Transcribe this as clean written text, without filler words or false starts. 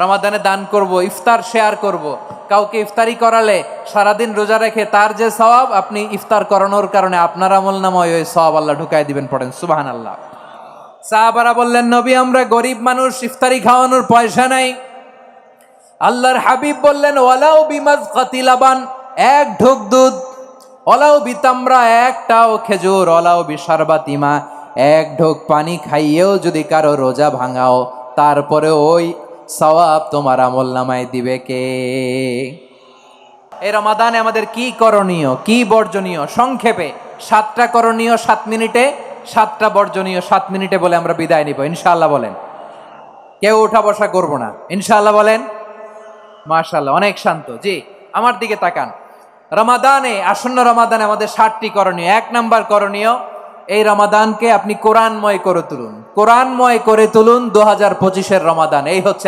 রমাদানে দান করব, ইফতার শেয়ার করব। কাউকে ইফতারি করালে সারাদিন রোজা রেখে তার যে সওয়াব, আপনি ইফতার করানোর কারণে আপনার আমলনামায় ওই সওয়াব আল্লাহ ঢুকাই দিবেন। পড়েন সুবহানাল্লাহ। সাহাবারা বললেন, নবী আমরা গরিব মানুষ, ইফতারি খাওয়ানোর পয়সা নাই। আল্লাহর হাবিব বললেন, ওয়ালাউ বিমাজকাতি লাবান, এক ঢোক দুধ, ওয়ালাউ বিতামরা, একটাও খেজুর, ওয়ালাউ বিশারবাতি মা, এক ঢোক পানি খাইয়েও যদি কারো রোজা ভাঙাও, তারপরে ওই সওয়াব তোমার আমলনামায় দিবে কে? এই রমাদানে আমাদের কি করণীয়, কি বর্জনীয়? সংক্ষেপে 7টা করণীয় 7 মিনিটে, 7টা বর্জনীয় 7 মিনিটে বলে আমরা বিদায় নিব ইনশাআল্লাহ। বলেন, কেউ উঠা বসা করবো না ইনশাআল্লাহ। বলেন মাশাআল্লাহ, অনেক শান্ত। জি, আমার দিকে তাকান। রমাদানে, আসন্ন রমাদানে আমাদের 7টি করণীয়। 1 নাম্বার করণীয়, এই রমাদানকে আপনি কোরআনময় করে তুলুন। কোরআনময় করে তুলুন 2025-এর রমাদান। এই হচ্ছে